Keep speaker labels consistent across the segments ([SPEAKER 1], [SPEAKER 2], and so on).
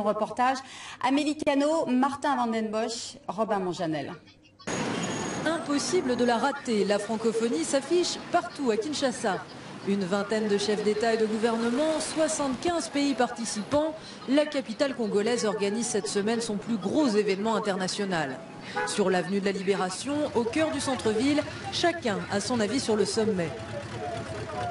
[SPEAKER 1] Reportage Amélie Cano, Martin Vandenbosch, Robin Monjanel.
[SPEAKER 2] Impossible de la rater, la francophonie s'affiche partout à Kinshasa. Une vingtaine de chefs d'État et de gouvernement, 75 pays participants, la capitale congolaise organise cette semaine son plus gros événement international. Sur l'avenue de la Libération, au cœur du centre-ville, chacun a son avis sur le sommet.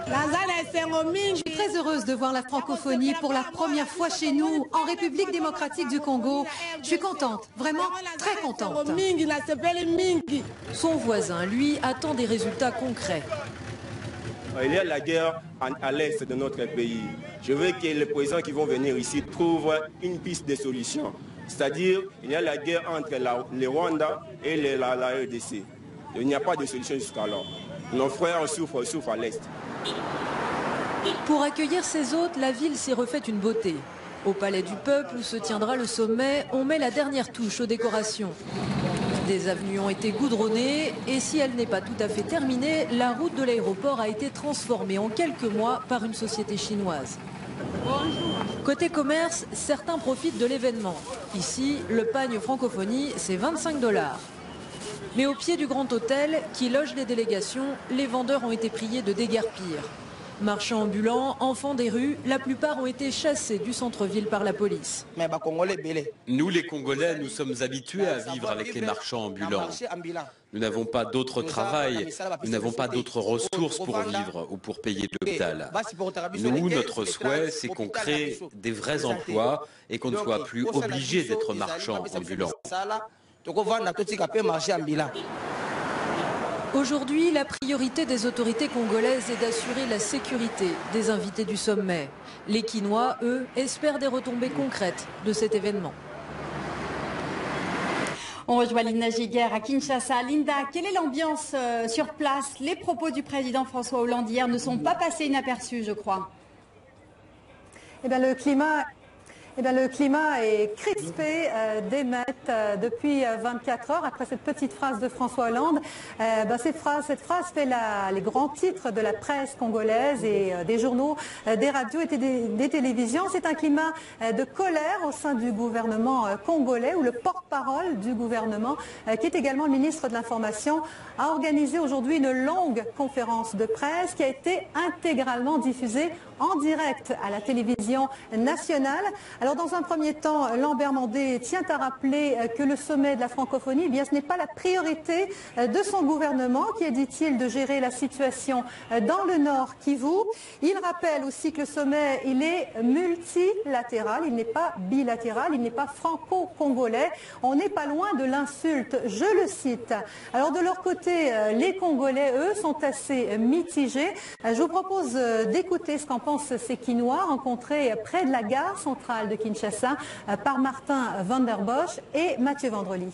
[SPEAKER 3] Je suis très heureuse de voir la francophonie pour la première fois chez nous, en République démocratique du Congo. Je suis contente, vraiment très contente.
[SPEAKER 2] Son voisin, lui, attend des résultats concrets.
[SPEAKER 4] Il y a la guerre à l'est de notre pays. Je veux que les présidents qui vont venir ici trouvent une piste de solution. C'est-à-dire, il y a la guerre entre le Rwanda et la RDC. Il n'y a pas de solution jusqu'alors. Nos frères souffrent à l'est.
[SPEAKER 2] Pour accueillir ces hôtes, la ville s'est refaite une beauté. Au Palais du Peuple, où se tiendra le sommet, on met la dernière touche aux décorations. Des avenues ont été goudronnées et si elle n'est pas tout à fait terminée, la route de l'aéroport a été transformée en quelques mois par une société chinoise. Côté commerce, certains profitent de l'événement. Ici, le pagne francophonie, c'est 25 $. Mais au pied du grand hôtel, qui loge les délégations, les vendeurs ont été priés de déguerpir. Marchands ambulants, enfants des rues, la plupart ont été chassés du centre-ville par la police.
[SPEAKER 5] Nous, les Congolais, nous sommes habitués à vivre avec les marchands ambulants. Nous n'avons pas d'autre travail, nous n'avons pas d'autres ressources pour vivre ou pour payer l'hôpital. Nous, notre souhait, c'est qu'on crée des vrais emplois et qu'on ne soit plus obligé d'être marchand ambulant.
[SPEAKER 2] Aujourd'hui, la priorité des autorités congolaises est d'assurer la sécurité des invités du sommet. Les Kinois, eux, espèrent des retombées concrètes de cet événement.
[SPEAKER 1] On rejoint Linda Giguère à Kinshasa. Linda, quelle est l'ambiance sur place? Les propos du président François Hollande hier ne sont pas passés inaperçus, je crois.
[SPEAKER 3] Eh bien, le climat est crispé d'émet depuis 24 heures après cette petite phrase de François Hollande. Cette phrase fait les grands titres de la presse congolaise et des journaux, des radios et des télévisions. C'est un climat de colère au sein du gouvernement congolais où le porte-parole du gouvernement, qui est également le ministre de l'Information, a organisé aujourd'hui une longue conférence de presse qui a été intégralement diffusée en direct à la télévision nationale. Alors dans un premier temps, Lambert Mandé tient à rappeler que le sommet de la francophonie, eh bien, ce n'est pas la priorité de son gouvernement qui est, dit-il, de gérer la situation dans le Nord Kivu. Il rappelle aussi que le sommet, il est multilatéral, il n'est pas bilatéral, il n'est pas franco-congolais. On n'est pas loin de l'insulte, je le cite. Alors de leur côté, les Congolais, eux, sont assez mitigés. Je vous propose d'écouter ce qu'en pensent ces Kinois rencontrés près de la gare centrale de Kinshasa par Martin Vandenbosch et Mathieu Vendrely.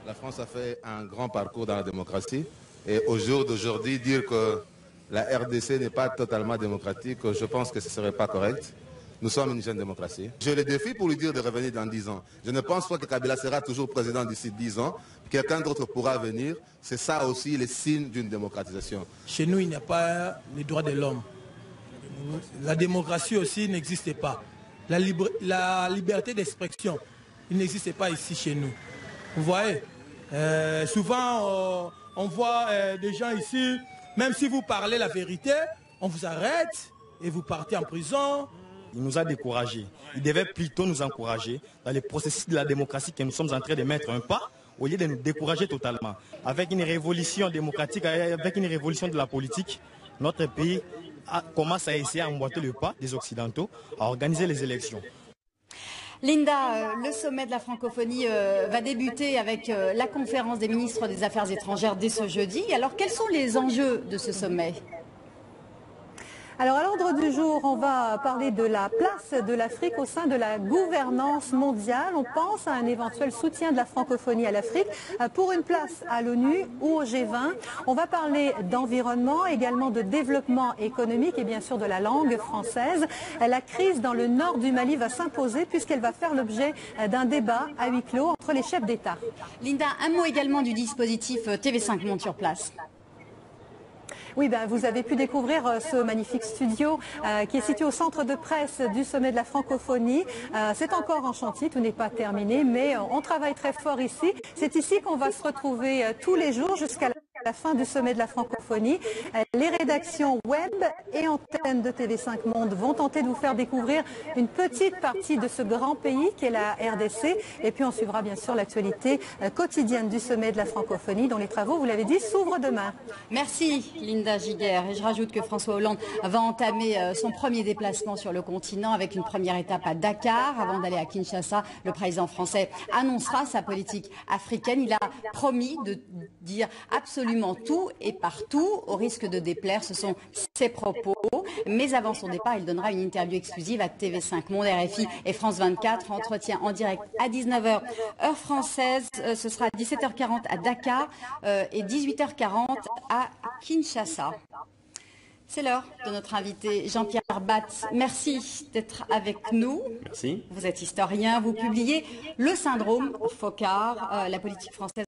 [SPEAKER 6] La France a fait un grand parcours dans la démocratie et au jour d'aujourd'hui, dire que la RDC n'est pas totalement démocratique, je pense que ce ne serait pas correct. Nous sommes une jeune démocratie. Je le défie pour lui dire de revenir dans 10 ans. Je ne pense pas que Kabila sera toujours président d'ici 10 ans. Quelqu'un d'autre pourra venir. C'est ça aussi le signe d'une démocratisation.
[SPEAKER 7] Chez nous, il n'y a pas les droits de l'homme. La démocratie aussi n'existe pas. La liberté d'expression, il n'existe pas ici chez nous. Vous voyez, souvent on voit des gens ici, même si vous parlez la vérité, on vous arrête et vous partez en prison.
[SPEAKER 8] Il nous a découragés. Il devait plutôt nous encourager dans le processus de la démocratie que nous sommes en train de mettre un pas, au lieu de nous décourager totalement. Avec une révolution démocratique, avec une révolution de la politique, notre pays commence à essayer à emboîter le pas des Occidentaux, à organiser les élections.
[SPEAKER 1] Linda, le sommet de la francophonie va débuter avec la conférence des ministres des Affaires étrangères dès ce jeudi. Alors, quels sont les enjeux de ce sommet ?
[SPEAKER 3] Alors à l'ordre du jour, on va parler de la place de l'Afrique au sein de la gouvernance mondiale. On pense à un éventuel soutien de la francophonie à l'Afrique pour une place à l'ONU ou au G20. On va parler d'environnement, également de développement économique et bien sûr de la langue française. La crise dans le nord du Mali va s'imposer puisqu'elle va faire l'objet d'un débat à huis clos entre les chefs d'État.
[SPEAKER 1] Linda, un mot également du dispositif TV5 Monde sur place.
[SPEAKER 3] Oui, vous avez pu découvrir ce magnifique studio qui est situé au centre de presse du sommet de la francophonie. C'est encore en chantier, tout n'est pas terminé, mais on travaille très fort ici. C'est ici qu'on va se retrouver tous les jours jusqu'à la fin du sommet de la francophonie. Les rédactions web et antennes de TV5 Monde vont tenter de vous faire découvrir une petite partie de ce grand pays qu'est la RDC. Et puis on suivra bien sûr l'actualité quotidienne du sommet de la francophonie dont les travaux, vous l'avez dit, s'ouvrent demain.
[SPEAKER 1] Merci Linda Giguère. Et je rajoute que François Hollande va entamer son premier déplacement sur le continent avec une première étape à Dakar. Avant d'aller à Kinshasa, le président français annoncera sa politique africaine. Il a promis de dire absolument tout et partout, au risque de déplaire. Ce sont ses propos. Mais avant son départ, il donnera une interview exclusive à TV5 Monde, RFI et France 24. Entretien en direct à 19h, heure française. Ce sera à 17h40 à Dakar et 18h40 à Kinshasa. C'est l'heure de notre invité Jean-Pierre Batz. Merci d'être avec nous.
[SPEAKER 5] Merci.
[SPEAKER 1] Vous êtes historien, vous publiez Le syndrome Foccart, la politique française